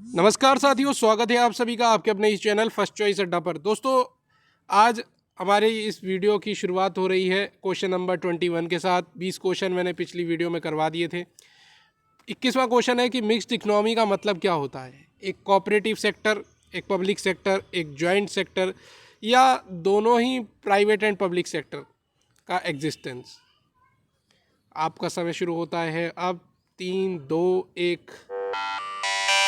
नमस्कार साथियों, स्वागत है आप सभी का आपके अपने इस चैनल फर्स्ट चॉइस अड्डा पर। दोस्तों, आज हमारे इस वीडियो की शुरुआत हो रही है क्वेश्चन नंबर 21 के साथ। 20 क्वेश्चन मैंने पिछली वीडियो में करवा दिए थे। 21वां क्वेश्चन है कि मिक्स्ड इकोनॉमी का मतलब क्या होता है। एक कोऑपरेटिव सेक्टर, एक पब्लिक सेक्टर, एक जॉइंट सेक्टर या दोनों ही प्राइवेट एंड पब्लिक सेक्टर का एग्जिस्टेंस। आपका समय शुरू होता है अब। 3, 2, 1।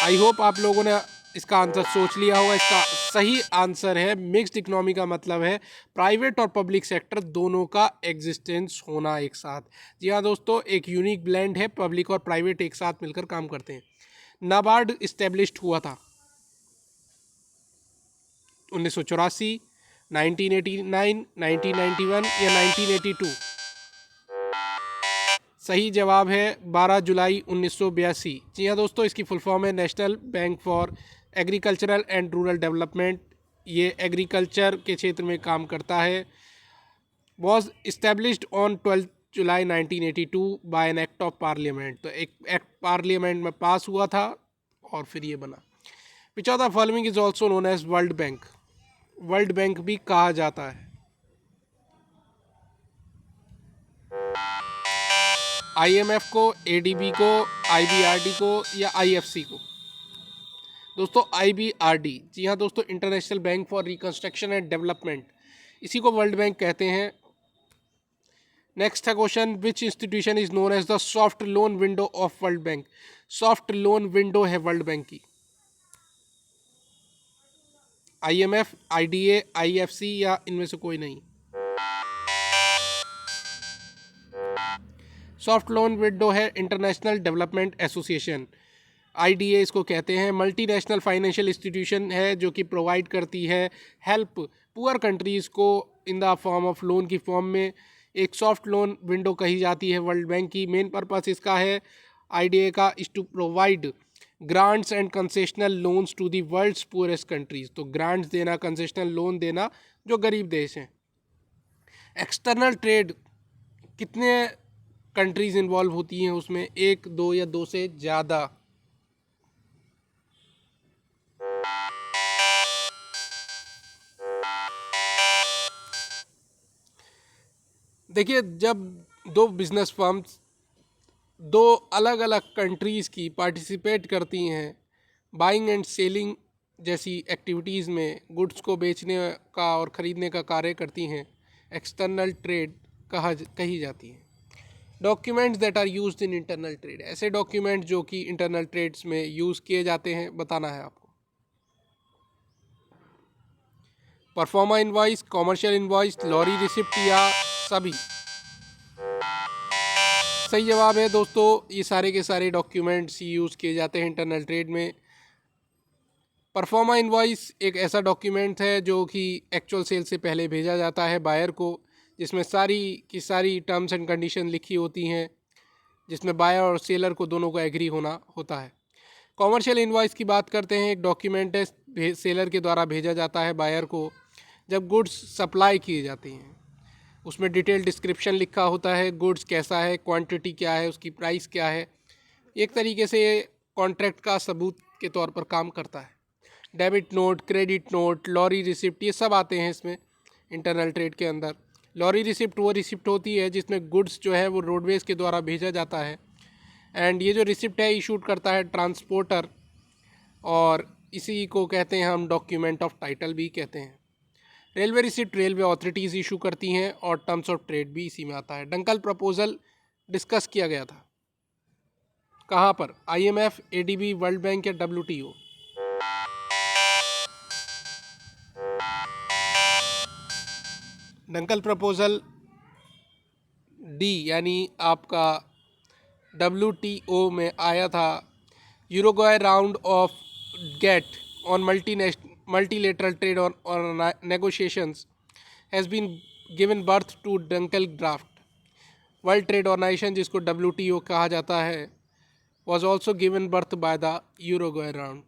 आई होप आप लोगों ने इसका आंसर सोच लिया होगा। इसका सही आंसर है मिक्स्ड इकोनॉमी का मतलब है प्राइवेट और पब्लिक सेक्टर दोनों का एग्जिस्टेंस होना एक साथ। जी हाँ दोस्तों, एक यूनिक ब्लेंड है, पब्लिक और प्राइवेट एक साथ मिलकर काम करते हैं। नाबार्ड इस्टेब्लिश्ड हुआ था 1984, 1989, 1991 या 1982। सही जवाब है 12 जुलाई 1982। जी हाँ दोस्तों, इसकी फुल फॉर्म है national bank for agricultural and rural development. ये एग्रीकल्चर के क्षेत्र में काम करता है। Was established on 12 July 1982 by an act of parliament. तो एक एक्ट पार्लियामेंट में पास हुआ था और फिर ये बना। Which of the following is also known as world bank. World bank भी कहा जाता है। IMF को, ADB को, IBRD को या IFC को। दोस्तों IBRD, जी हाँ दोस्तों, international bank for reconstruction and development, इसी को वर्ल्ड बैंक कहते हैं। नेक्स्ट है question, which institution is known as the soft loan window of world bank. Soft loan window है वर्ल्ड बैंक की। IMF, IDA, IFC या इनमें से कोई नहीं। सॉफ्ट लोन विंडो है इंटरनेशनल डेवलपमेंट एसोसिएशन, IDA इसको कहते हैं। मल्टीनेशनल फाइनेंशियल इंस्टीट्यूशन है जो कि प्रोवाइड करती है हेल्प पुअर कंट्रीज़ को in the form of loan की फॉर्म में। एक सॉफ्ट लोन विंडो कही जाती है वर्ल्ड बैंक की। मेन पर्पस इसका है IDA का is to provide grants and concessional loans to the world's poorest countries. तो ग्रांट्स देना, कंसेशनल लोन देना जो गरीब देश हैं। एक्सटर्नल ट्रेड, कितने कंट्रीज़ इन्वॉल्व होती हैं उसमें? 1, 2 या 2 से ज़्यादा। देखिए, जब दो बिजनेस फर्म्स दो अलग अलग कंट्रीज़ की पार्टिसिपेट करती हैं बाइंग एंड सेलिंग जैसी एक्टिविटीज़ में, गुड्स को बेचने का और ख़रीदने का कार्य करती हैं, एक्सटर्नल ट्रेड कही जाती है। Documents that are used in internal trade, ऐसे डॉक्यूमेंट जो कि इंटरनल ट्रेड्स में यूज़ किए जाते हैं, बताना है आपको। Proforma invoice, commercial invoice, lorry receipt या सभी। सही जवाब है दोस्तों, ये सारे के सारे डॉक्यूमेंट्स यूज़ किए जाते हैं इंटरनल ट्रेड में। परफॉर्मा इनवॉइस एक ऐसा डॉक्यूमेंट है जो कि एक्चुअल सेल से पहले भेजा जाता है बायर को, जिसमें सारी की सारी टर्म्स एंड कंडीशन लिखी होती हैं, जिसमें बायर और सेलर को दोनों को एग्री होना होता है। कॉमर्शियल इनवॉइस की बात करते हैं। एक डॉक्यूमेंट है, सेलर के द्वारा भेजा जाता है बायर को जब गुड्स सप्लाई किए जाती हैं। उसमें डिटेल डिस्क्रिप्शन लिखा होता है, गुड्स कैसा है, क्वांटिटी क्या है, उसकी प्राइस क्या है। एक तरीके से कॉन्ट्रैक्ट का सबूत के तौर पर काम करता है। Debit note, credit note, lorry receipt, ये सब आते हैं इसमें इंटरनल ट्रेड के अंदर। लॉरी रिसिप्ट वो रिसिप्ट होती है जिसमें गुड्स जो है वो रोडवेज़ के द्वारा भेजा जाता है, एंड ये जो रिसिप्ट है इशूड करता है ट्रांसपोर्टर, और इसी को कहते हैं हम डॉक्यूमेंट ऑफ टाइटल भी कहते हैं। Railway receipt railway authorities issue करती हैं और टर्म्स ऑफ ट्रेड भी इसी में आता है। डंकल प्रपोजल डिस्कस किया गया था कहाँ पर? IMF, ADB, वर्ल्ड बैंक या WTO? डंकल प्रपोजल डी यानी आपका WTO में आया था। Uruguay round of GATT on multilateral trade or negotiations has been given birth to Dunkel draft. World trade organisation, जिसको WTO कहा जाता है, was also given birth by the Uruguay round.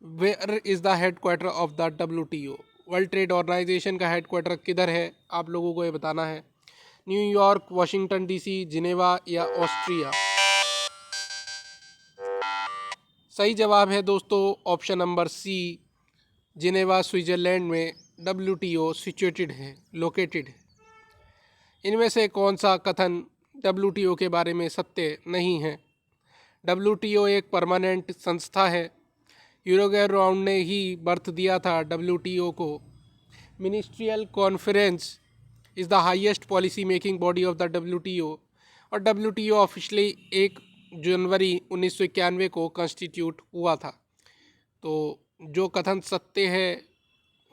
Where is the headquarter of the WTO? World trade organisation का headquarter किधर है, आप लोगों को ये बताना है। न्यूयॉर्क, वाशिंगटन DC, जिनेवा या ऑस्ट्रिया? सही जवाब है दोस्तों option number C, Geneva Switzerland में WTO सिचुएटेड है, लोकेटेड है। इनमें से कौन सा कथन WTO के बारे में सत्य नहीं है? WTO एक परमानेंट संस्था है। यूरोगेर राउंड ने ही बर्थ दिया था WTO को। Ministerial conference is the highest policy making body of the WTO, और WTO ऑफिशियली 1 जनवरी 1991 को कॉन्स्टिट्यूट हुआ था। तो जो कथन सत्य है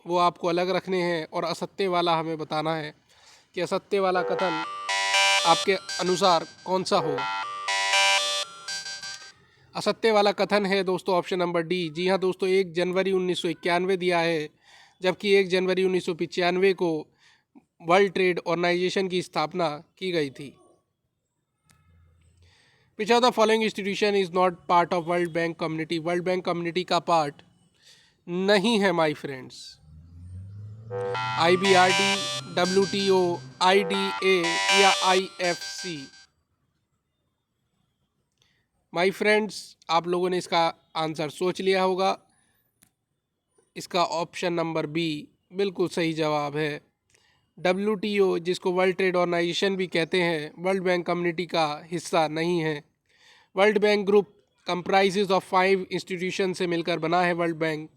वो आपको अलग रखने हैं और असत्य वाला हमें बताना है कि असत्य वाला कथन आपके अनुसार कौन सा होगा। असत्य वाला कथन है दोस्तों ऑप्शन नंबर डी। जी हाँ दोस्तों, 1 जनवरी 1991 दिया है, जबकि 1 जनवरी 1995 को वर्ल्ड ट्रेड ऑर्गेनाइजेशन की स्थापना की गई थी। विच of the following institution is not part of world bank community? World bank community का पार्ट नहीं है my friends. IBRD, WTO, IDA या IFC? माय फ्रेंड्स, आप लोगों ने इसका आंसर सोच लिया होगा। इसका ऑप्शन नंबर बी बिल्कुल सही जवाब है। WTO, जिसको वर्ल्ड ट्रेड ऑर्गेनाइजेशन भी कहते हैं, वर्ल्ड बैंक कम्युनिटी का हिस्सा नहीं है। World bank group comprises of 5 institution से मिलकर बना है वर्ल्ड बैंक।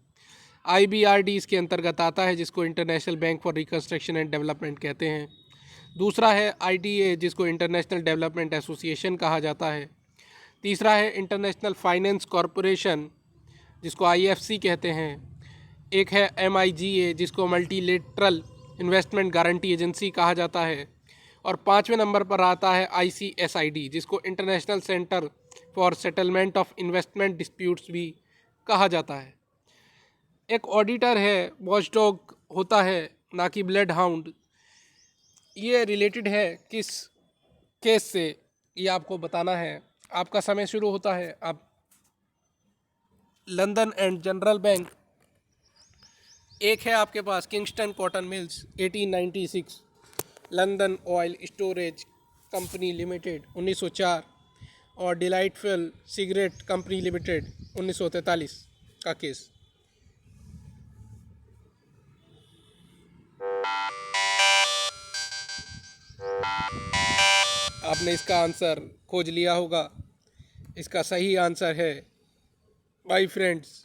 IBRD इसके अंतर्गत आता है, जिसको international bank for reconstruction and development कहते हैं। दूसरा है IDA, जिसको इंटरनेशनल डेवलपमेंट एसोसिएशन कहा जाता है। तीसरा है इंटरनेशनल फाइनेंस कॉरपोरेशन, जिसको IFC कहते हैं। एक है MIGA, जिसको मल्टीलेटरल इन्वेस्टमेंट गारंटी एजेंसी कहा जाता है। और 5वें नंबर पर आता है ICSID, जिसको international centre for settlement of investment disputes भी कहा जाता है। एक ऑडिटर है, वॉचडॉग होता है, ना कि ब्लड हाउंड। ये रिलेटेड है किस केस से, ये आपको बताना है। आपका समय शुरू होता है। आप लंदन एंड जनरल बैंक, एक है आपके पास Kingston cotton mills 1896, London oil storage company limited 1904, और डिलाइटफुल सिगरेट कंपनी लिमिटेड 1943 का केस। आपने इसका आंसर खोज लिया होगा। इसका सही आंसर है my friends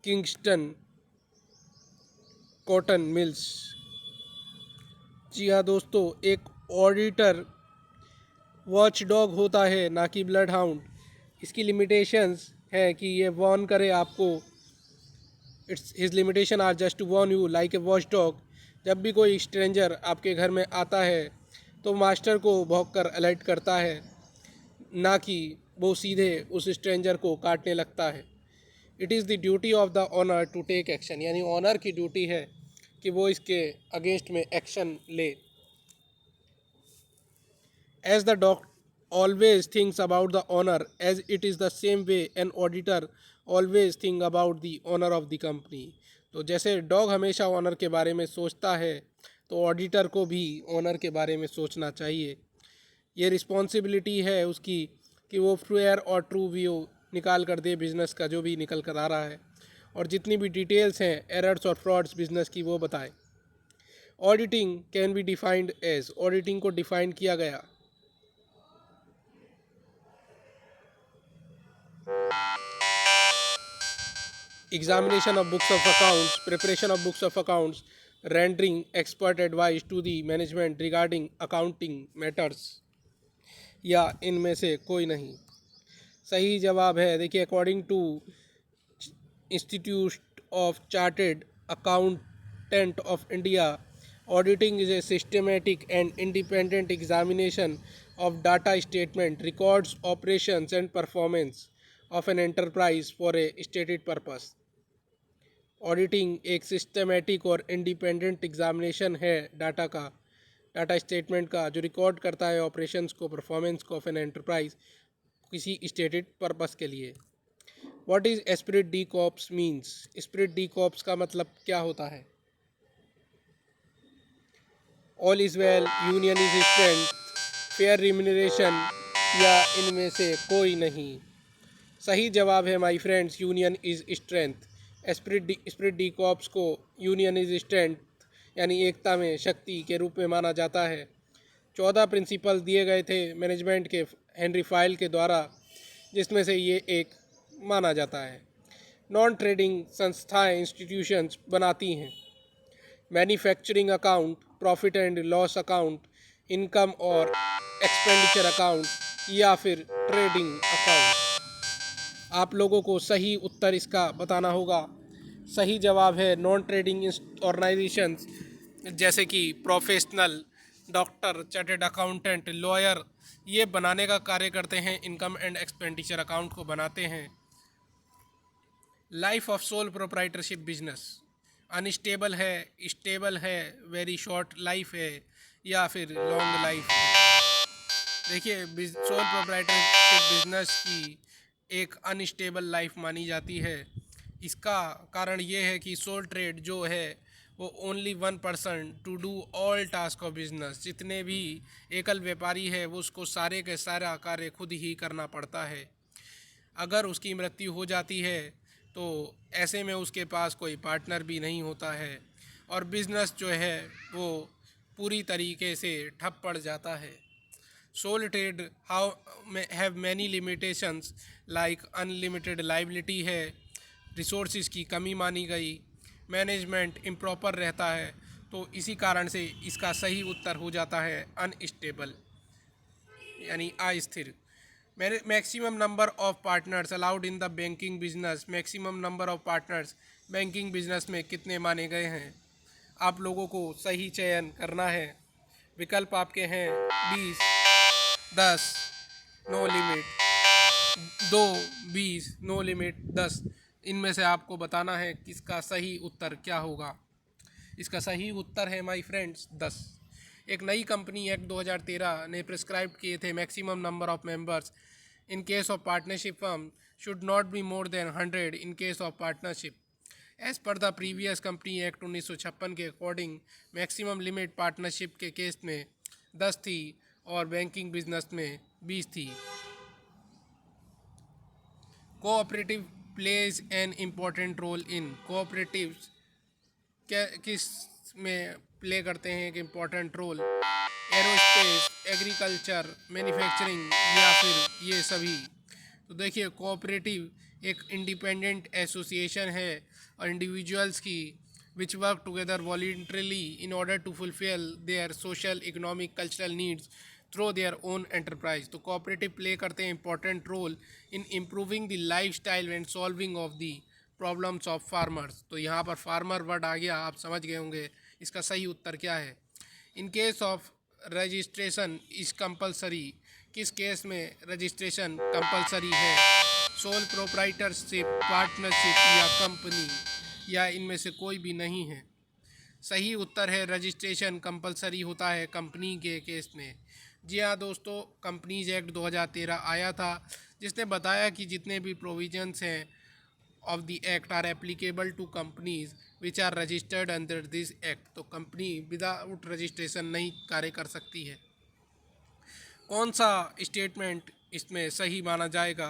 Kingston cotton mills. जी हाँ दोस्तों, एक ऑडिटर वॉचडॉग होता है, ना कि ब्लड हाउंड। इसकी लिमिटेशंस है कि ये वॉर्न करे आपको। It's his limitation are just to warn you like a watchdog. जब भी कोई स्ट्रेंजर आपके घर में आता है तो मास्टर को भौंक कर अलर्ट करता है, ना कि वो सीधे उस स्ट्रेंजर को काटने लगता है। It is the duty of the owner to take action, यानी ऑनर की ड्यूटी है कि वो इसके अगेंस्ट में एक्शन ले। As the dog always thinks about the owner, as it is the same way an auditor always think about the owner of the company. तो जैसे डॉग हमेशा ओनर के बारे में सोचता है, तो ऑडिटर को भी ओनर के बारे में सोचना चाहिए। ये रिस्पॉन्सिबिलिटी है उसकी कि वो फेयर और ट्रू व्यू निकाल कर दे बिज़नेस का, जो भी निकल कर आ रहा है, और जितनी भी डिटेल्स हैं एरर्स और फ्रॉड्स बिजनेस की वो बताए। Auditing can be defined as, auditing को डिफाइन किया गया examination of books of accounts, preparation of books of accounts, rendering expert advice to the management regarding accounting matters, या इनमें से कोई नहीं। सही जवाब है, देखिए, according to institute of chartered accountant of India, auditing is a systematic and independent examination of data statement, records, operations and performance of an enterprise for a stated purpose. Auditing एक सिस्टमेटिक और independent examination है data का, data statement का, जो record करता है operations को, performance को ऑफ एन एंटरप्राइज किसी स्टेटेड पर्पस के लिए। What is Spirit D cops means? Spirit D cops का मतलब क्या होता है? All is well, union is strength, fair remuneration, या इनमें से कोई नहीं। सही जवाब है my friends, union is strength. Spirit D corps को यूनियन इज़ स्ट्रेंथ यानी एकता में शक्ति के रूप में माना जाता है। 14 प्रिंसिपल दिए गए थे मैनेजमेंट के हेनरी फाइल के द्वारा, जिसमें से ये एक माना जाता है। नॉन ट्रेडिंग संस्थाएं इंस्टीट्यूशंस बनाती हैं manufacturing account, profit and loss account, income और एक्सपेंडिचर अकाउंट या फिर ट्रेडिंग अकाउंट। आप लोगों को सही उत्तर इसका बताना होगा। सही जवाब है नॉन ट्रेडिंग ऑर्गेनाइजेशंस, जैसे कि professional, doctor, chartered accountant, lawyer, ये बनाने का कार्य करते हैं, इनकम एंड एक्सपेंडिचर अकाउंट को बनाते हैं। Life of sole proprietorship business unstable है, स्टेबल है, वेरी शॉर्ट लाइफ है या फिर लॉन्ग लाइफ है। देखिए, सोल प्रोप्राइटरशिप बिजनेस की एक अनस्टेबल लाइफ मानी जाती है। इसका कारण ये है कि सोल ट्रेड जो है वो only 1% to do all task of business. जितने भी एकल व्यापारी है वो उसको सारे के सारा कार्य खुद ही करना पड़ता है। अगर उसकी मृत्यु हो जाती है तो ऐसे में उसके पास कोई पार्टनर भी नहीं होता है और बिजनेस जो है वो पूरी तरीके से ठप पड़ जाता है। Sole trade how have many limitations like unlimited liability है, रिसोर्सेज की कमी मानी गई, मैनेजमेंट इम्प्रॉपर रहता है। तो इसी कारण से इसका सही उत्तर हो जाता है अनस्टेबल यानी अस्थिर। Maximum number of partners allowed in the banking business, maximum number of partners banking business में कितने माने गए हैं? आप लोगों को सही चयन करना है। विकल्प आपके हैं 20, 10, नो लिमिट, 2, 20, नो लिमिट, 10। इनमें से आपको बताना है किसका सही उत्तर क्या होगा। इसका सही उत्तर है माय फ्रेंड्स 10। एक नई कंपनी एक्ट 2013 ने प्रिस्क्राइब किए थे maximum number of members in case of partnership firm should not be more than 100 in case of partnership. As per the previous company act 1956 के अकॉर्डिंग मैक्सिमम लिमिट पार्टनरशिप के case में 10 थी और banking business में 20 थी। Cooperative plays an important role in, cooperatives क्या किस में प्ले करते हैं एक important role? Aerospace, agriculture, manufacturing या फिर ये सभी? तो देखिए, कोऑपरेटिव एक इंडिपेंडेंट एसोसिएशन है और इंडिविजुअल्स की which work together voluntarily in order to fulfil their social, economic, cultural needs through their own enterprise. तो कोऑपरेटिव प्ले करते हैं important role in improving the life style and solving of the problems of farmers. तो यहाँ पर farmer word आ गया, आप समझ गए होंगे इसका सही उत्तर क्या है। इन case of registration is compulsory, किस केस में रजिस्ट्रेशन कंपलसरी है? सोल प्रोप्राइटरशिप, पार्टनरशिप या कंपनी, या इनमें से कोई भी नहीं है। सही उत्तर है रजिस्ट्रेशन कंपलसरी होता है कंपनी के केस में। जी हाँ दोस्तों, कंपनीज एक्ट 2013 आया था जिसने बताया कि जितने भी प्रोविजंस हैं of the act are applicable to companies which are registered under this act। तो कंपनी विदाउट रजिस्ट्रेशन नहीं कार्य कर सकती है। कौन सा स्टेटमेंट इसमें सही माना जाएगा?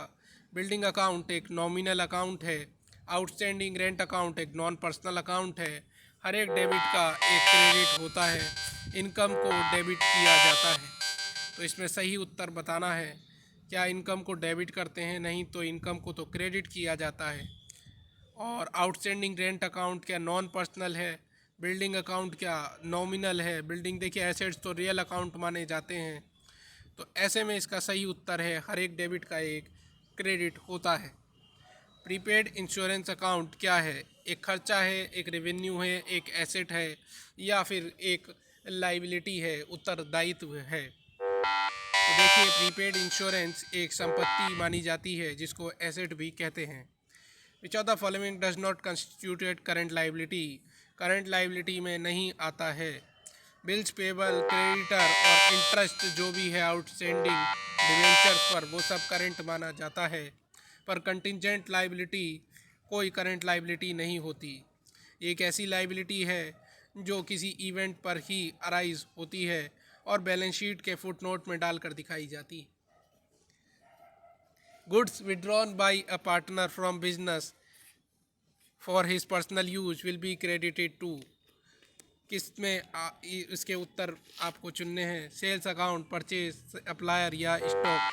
बिल्डिंग अकाउंट एक नॉमिनल अकाउंट है, आउटस्टैंडिंग रेंट अकाउंट एक नॉन पर्सनल अकाउंट है, हर एक डेबिट का एक क्रेडिट होता है, इनकम को डेबिट किया जाता है। तो इसमें सही उत्तर बताना है। क्या इनकम को डेबिट करते हैं? नहीं, तो इनकम को तो क्रेडिट किया जाता है। और आउटस्टैंडिंग रेंट अकाउंट क्या नॉन पर्सनल है? बिल्डिंग अकाउंट क्या नॉमिनल है? बिल्डिंग देखिए एसेट्स तो रियल अकाउंट माने जाते हैं। तो ऐसे में इसका सही उत्तर है हर एक डेबिट का एक क्रेडिट होता है। प्रीपेड इंश्योरेंस अकाउंट क्या है? एक खर्चा है, एक रेवेन्यू है, एक एसेट है या फिर एक लाइबिलिटी है, उत्तरदायित्व है? तो देखिए, प्रीपेड इंश्योरेंस एक संपत्ति मानी जाती है जिसको एसेट भी कहते हैं। विच of the following does not constituted current liability, current liability में नहीं आता है। बिल्स पेबल, क्रेडिटर और इंटरेस्ट जो भी है आउटस्टैंडिंग डिवेंचर्स पर, वो सब करंट माना जाता है। पर कंटिजेंट लाइबिलिटी कोई करंट लाइबिलिटी नहीं होती। एक ऐसी लाइबिलिटी है जो किसी इवेंट पर ही अराइज होती है और बैलेंस शीट के फुटनोट में डालकर दिखाई जाती है। Goods withdrawn by a partner from business for his personal use will be credited to। किस में इसके उत्तर आपको चुनने हैं, सेल्स अकाउंट, परचेज, अप्लायर या स्टॉक।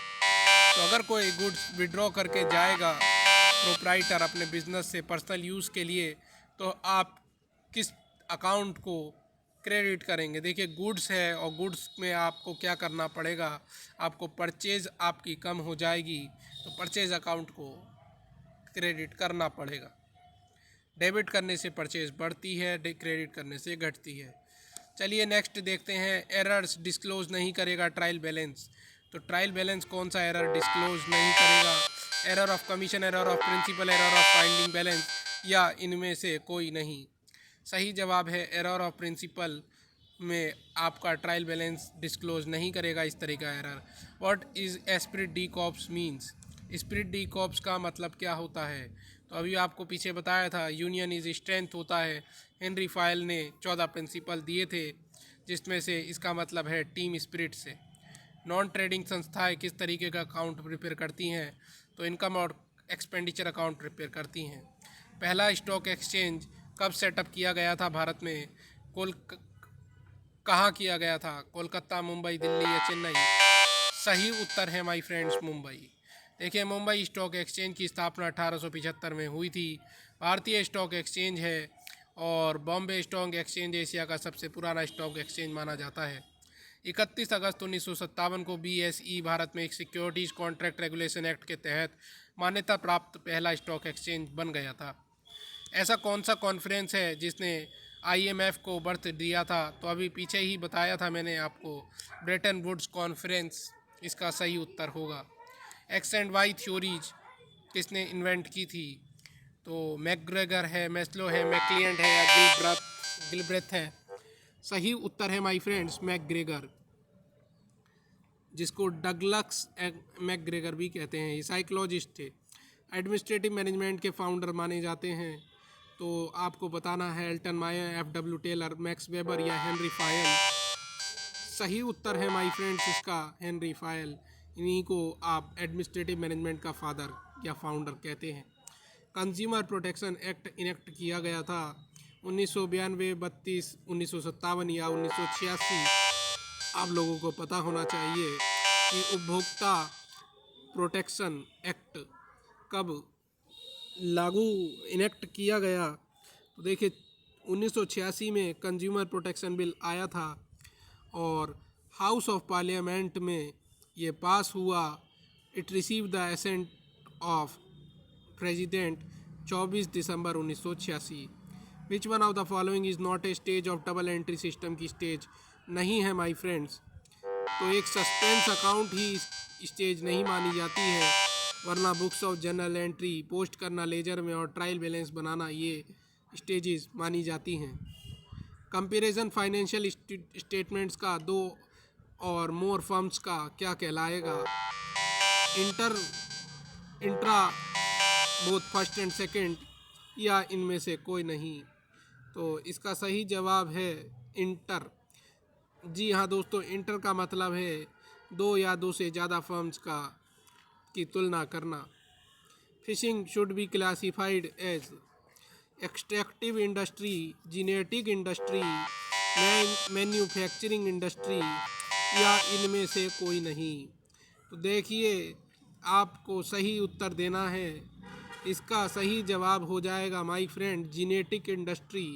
तो अगर कोई गुड्स विड्रॉ करके जाएगा प्रोप्राइटर अपने बिजनेस से पर्सनल यूज़ के लिए, तो आप किस अकाउंट को क्रेडिट करेंगे। देखिए गुड्स है और गुड्स में आपको क्या करना पड़ेगा, आपको परचेज आपकी कम हो जाएगी तो परचेज अकाउंट को क्रेडिट करना पड़ेगा। डेबिट करने से परचेज बढ़ती है, क्रेडिट करने से घटती है। चलिए नेक्स्ट देखते हैं, एरर्स डिस्क्लोज नहीं करेगा ट्रायल बैलेंस। तो ट्रायल बैलेंस कौन सा एरर डिस्क्लोज नहीं करेगा, error of commission, error of principle, error of finding balance या इनमें से कोई नहीं। सही जवाब है एरर ऑफ प्रिंसिपल में आपका ट्रायल बैलेंस डिस्क्लोज नहीं करेगा इस तरह का error. What is Spirit D cops means. Spirit D cops का मतलब क्या होता है, तो अभी आपको पीछे बताया था यूनियन इज स्ट्रेंथ होता है। हेनरी फायल ने 14 प्रिंसिपल दिए थे जिसमें से इसका मतलब है टीम स्पिरिट से। नॉन ट्रेडिंग संस्थाएं किस तरीके का अकाउंट प्रिपेयर करती हैं, तो इनकम और एक्सपेंडिचर अकाउंट प्रिपेयर करती हैं। पहला स्टॉक एक्सचेंज कब सेटअप किया गया था भारत में, कहाँ किया गया था, कोलकाता, मुंबई, दिल्ली या चेन्नई। सही उत्तर है माय फ्रेंड्स मुंबई। देखिए मुंबई स्टॉक एक्सचेंज की स्थापना 1875 में हुई थी। भारतीय स्टॉक एक्सचेंज है और बॉम्बे स्टॉक एक्सचेंज एशिया का सबसे पुराना स्टॉक एक्सचेंज माना जाता है। 31 अगस्त 1957 को BSE भारत में एक सिक्योरिटीज़ कॉन्ट्रैक्ट रेगुलेशन एक्ट के तहत मान्यता प्राप्त पहला स्टॉक एक्सचेंज बन गया था। ऐसा कौन सा कॉन्फ्रेंस है जिसने IMF को बर्थ दिया था, तो अभी पीछे ही बताया था मैंने आपको, ब्रेटन वुड्स कॉन्फ्रेंस इसका सही उत्तर होगा। एक्स एंड वाई थ्योरीज किसने इन्वेंट की थी, तो मैकग्रेगर है, मैस्लो है, मैक्लियंट है या गिलब्रेथ है। सही उत्तर है माय फ्रेंड्स मैकग्रेगर, जिसको डगलस मैकग्रेगर भी कहते हैं। ये साइकोलॉजिस्ट थे, एडमिनिस्ट्रेटिव मैनेजमेंट के फाउंडर माने जाते हैं। तो आपको बताना है एल्टन मायर, FW टेलर, मैक्स वेबर या हेनरी फायल। सही उत्तर है माय फ्रेंड्स इसका हेनरी फायल। इन्हीं को आप एडमिनिस्ट्रेटिव मैनेजमेंट का फादर या फाउंडर कहते हैं। कंज्यूमर प्रोटेक्शन एक्ट इनेक्ट किया गया था 1992, 32, 1957 या 1986। आप लोगों को पता होना चाहिए कि उपभोक्ता प्रोटेक्शन एक्ट कब लागू इनेक्ट किया गया। तो देखिए 1986 में कंज्यूमर प्रोटेक्शन बिल आया था और हाउस ऑफ पार्लियामेंट में ये पास हुआ। It receive the ascent of president 24 December 1986। Which one of the following is not a stage of double entry system की स्टेज नहीं है माय फ्रेंड्स। तो एक सस्पेंस अकाउंट ही स्टेज नहीं मानी जाती है, वरना books of general entry, post करना लेजर में और ट्रायल बैलेंस बनाना ये स्टेजेस मानी जाती हैं। कंपैरिजन फाइनेंशियल स्टेटमेंट्स का दो और मोर फर्म्स का क्या कहलाएगा, intra both first and second या इनमें से कोई नहीं। तो इसका सही जवाब है इंटर। जी हाँ दोस्तों, इंटर का मतलब है दो या दो से ज़्यादा फर्म्स की तुलना करना। Fishing should be classified as extractive industry, genetic industry, manufacturing industry या इनमें से कोई नहीं। तो देखिए आपको सही उत्तर देना है। इसका सही जवाब हो जाएगा माय फ्रेंड जेनेटिक इंडस्ट्री।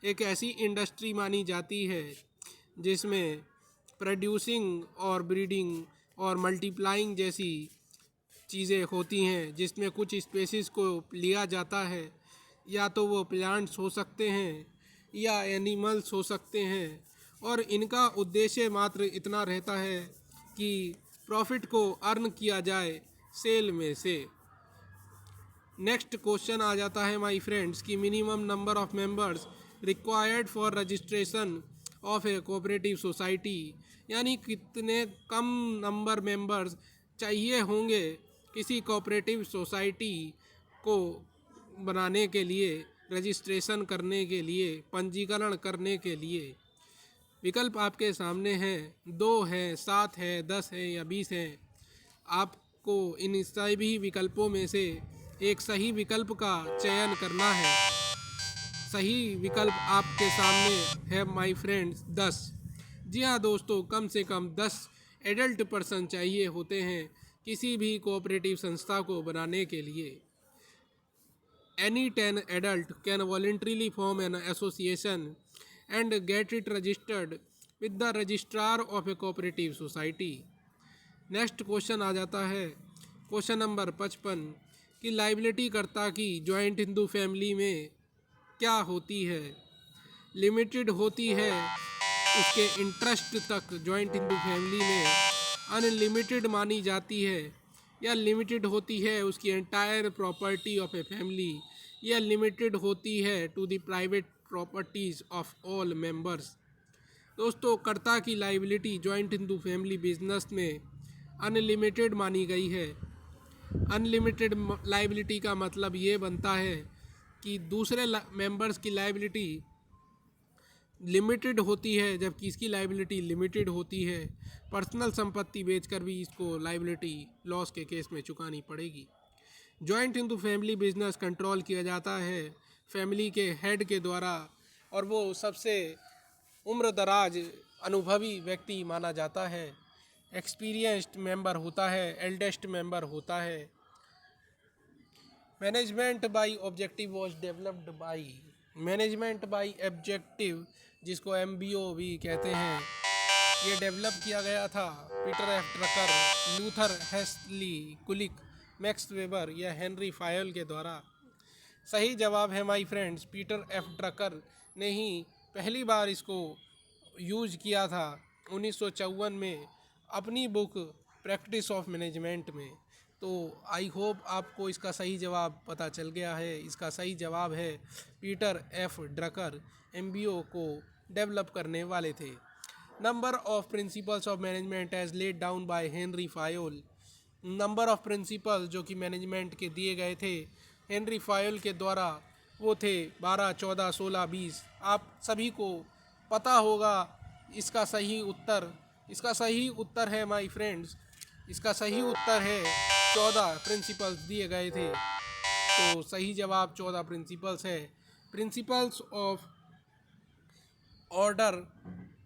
एक ऐसी इंडस्ट्री मानी जाती है जिसमें प्रोड्यूसिंग और ब्रीडिंग और मल्टीप्लाइंग जैसी चीज़ें होती हैं, जिसमें कुछ स्पेसीज़ को लिया जाता है, या तो वो प्लांट्स हो सकते हैं या एनिमल्स हो सकते हैं, और इनका उद्देश्य मात्र इतना रहता है कि प्रॉफिट को अर्न किया जाए सेल में से। नेक्स्ट क्वेश्चन आ जाता है माय फ्रेंड्स कि minimum number of members required for registration of A cooperative society, यानी कितने कम नंबर मेंबर्स चाहिए होंगे किसी कोऑपरेटिव सोसाइटी को बनाने के लिए, रजिस्ट्रेशन करने के लिए, पंजीकरण करने के लिए। विकल्प आपके सामने हैं, 2 है, 7 है, 10 है या 20 है। आप आपको इन सभी विकल्पों में से एक सही विकल्प का चयन करना है। सही विकल्प आपके सामने है माय फ्रेंड्स 10। जी हाँ दोस्तों, कम से कम 10 एडल्ट पर्सन चाहिए होते हैं किसी भी कोऑपरेटिव संस्था को बनाने के लिए। Any 10 adult can voluntarily form an association and get it registered with the registrar of a cooperative society। Next question आ जाता है क्वेश्चन नंबर 55 कि लाइबिलिटी कर्ता की जॉइंट हिंदू फैमिली में क्या होती है। लिमिटेड होती है उसके इंटरेस्ट तक जॉइंट हिंदू फैमिली में, अनलिमिटेड मानी जाती है, या लिमिटेड होती है उसकी entire property of a family, या लिमिटेड होती है to the private properties of all members. दोस्तों, कर्ता की liability joint Hindu family business में अनलिमिटेड मानी गई है। अनलिमिटेड लाइबिलिटी का मतलब ये बनता है कि दूसरे मेंबर्स की लाइबिलिटी लिमिटेड होती है जबकि इसकी लाइबिलिटी लिमिटेड होती है। पर्सनल संपत्ति बेचकर भी इसको लाइबिलिटी लॉस के केस में चुकानी पड़ेगी। Joint Hindu family business control किया जाता है फैमिली के हेड के द्वारा, और वो सबसे उम्र दराज अनुभवी व्यक्ति माना जाता है। एक्सपीरियंस्ड मेंबर होता है, एल्डेस्ट मेंबर होता है। Management by objective was developed by management by objective, जिसको MBO भी कहते हैं, ये डेवलप किया गया था पीटर एफ ड्रकर, लूथर हेस्ली कुलिक, मैक्स वेबर या हेनरी फायल के द्वारा। सही जवाब है my friends, Peter F Drucker ने ही पहली बार इसको यूज किया था 1954 में अपनी बुक प्रैक्टिस ऑफ मैनेजमेंट में। तो आई होप आपको इसका सही जवाब पता चल गया है। इसका सही जवाब है पीटर एफ ड्रकर MBO को डेवलप करने वाले थे। Number of principles of management as laid down by Henri Fayol. Number of principle जो कि मैनेजमेंट के दिए गए थे हेनरी फायोल के द्वारा, वो थे 12, 14, 16, 20। आप सभी को पता होगा इसका सही उत्तर है माय फ्रेंड्स, इसका सही उत्तर है 14 प्रिंसिपल्स दिए गए थे। तो सही जवाब 14 प्रिंसिपल्स है। Principles of order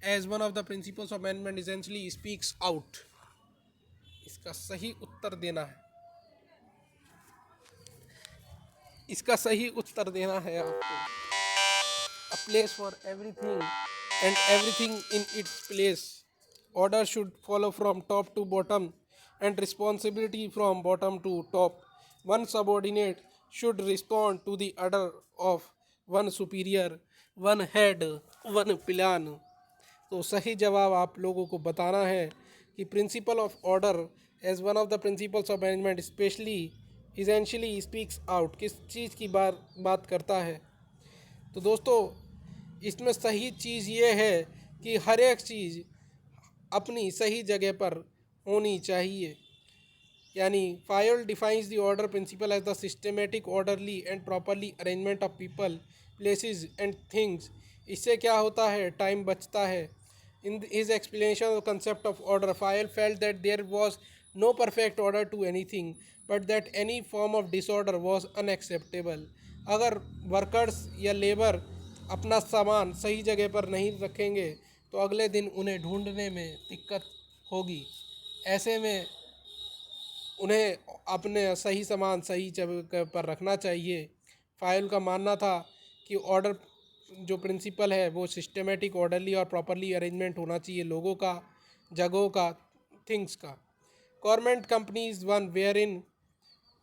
as one of the principles of management essentially speaks out. इसका सही उत्तर देना है, इसका सही उत्तर देना है आपको। A place for everything and everything in its place. Order should follow from top to bottom and responsibility from bottom to top. One subordinate should respond to the order of one superior, one head, one plan. तो सही जवाब आप लोगों को बताना है कि principle of order as one of the principles of management specially essentially speaks out किस चीज़ की बात करता है। तो दोस्तों, इसमें सही चीज़ ये है कि हर एक चीज़ अपनी सही जगह पर होनी चाहिए। यानी Fayol defines the order principle as the systematic, orderly and properly arrangement of people, places and things. इससे क्या होता है, टाइम बचता है। In his explanation of the concept of order, Fayol felt that there was no perfect order to anything, but that any form of disorder was unacceptable. अगर workers या labour अपना सामान सही जगह पर नहीं रखेंगे तो अगले दिन उन्हें ढूंढने में दिक्कत होगी। ऐसे में उन्हें अपने सही सामान सही जगह पर रखना चाहिए। फाइल का मानना था कि ऑर्डर जो प्रिंसिपल है वो सिस्टमेटिक, ऑर्डरली और प्रॉपरली अरेंजमेंट होना चाहिए लोगों का, जगहों का, थिंग्स का। Government companies one where in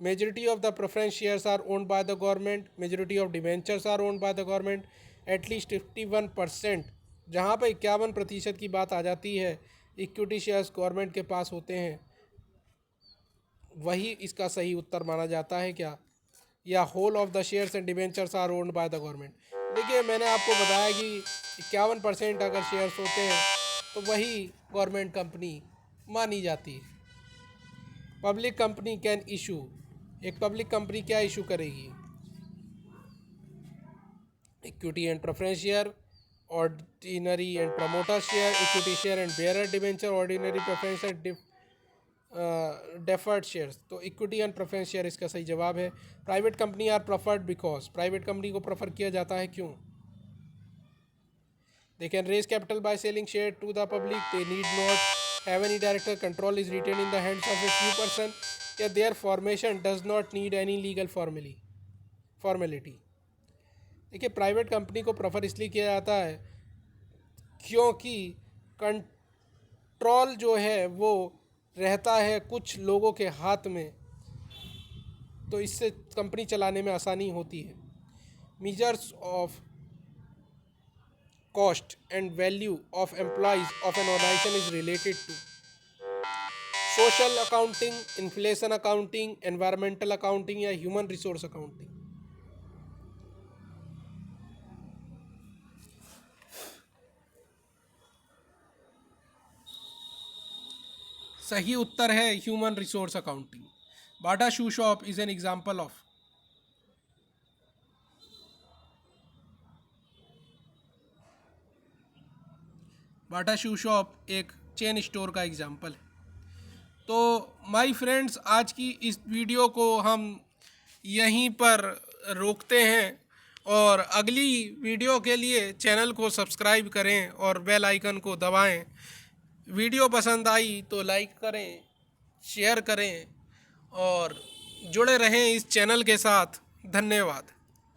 majority of the preference shares are owned by the government, majority of debentures are owned by the government, at least 51%, जहाँ पर 51% की बात आ जाती है, इक्विटी शेयर्स गवर्नमेंट के पास होते हैं, वही इसका सही उत्तर माना जाता है क्या, या whole of the shares and debentures are owned by the government. देखिए, मैंने आपको बताया कि 51% अगर शेयर्स होते हैं तो वही गवर्नमेंट कंपनी मानी जाती है। पब्लिक कंपनी कैन इशू, एक पब्लिक कंपनी क्या इशू करेगी, equity and preference share, ordinary and promoter share, equity share and bearer debenture, ordinary preference and deferred shares, तो इक्विटी एंड प्रेफरेंस शेयर इसका सही जवाब है। Private company are preferred because, private company को prefer किया जाता है क्यों? They can raise capital by selling share to the public, they need not have any director, control is retained in the hands of a few person, या their formation does not need any legal formality. देखिए, private company को prefer इसलिए किया जाता है क्योंकि control जो है वो रहता है कुछ लोगों के हाथ में, तो इससे कंपनी चलाने में आसानी होती है। Measures of cost and value of employees of an organisation is related to social accounting, inflation accounting, environmental accounting या ह्यूमन रिसोर्स अकाउंटिंग। सही उत्तर है human resource accounting. Bata shoe shop is an example of. Bata shoe shop एक chain store का example है। तो my friends, आज की इस वीडियो को हम यहीं पर रोकते हैं और अगली वीडियो के लिए चैनल को सब्सक्राइब करें और बेल आइकन को दबाएं। वीडियो पसंद आई तो लाइक करें, शेयर करें और जुड़े रहें इस चैनल के साथ। धन्यवाद।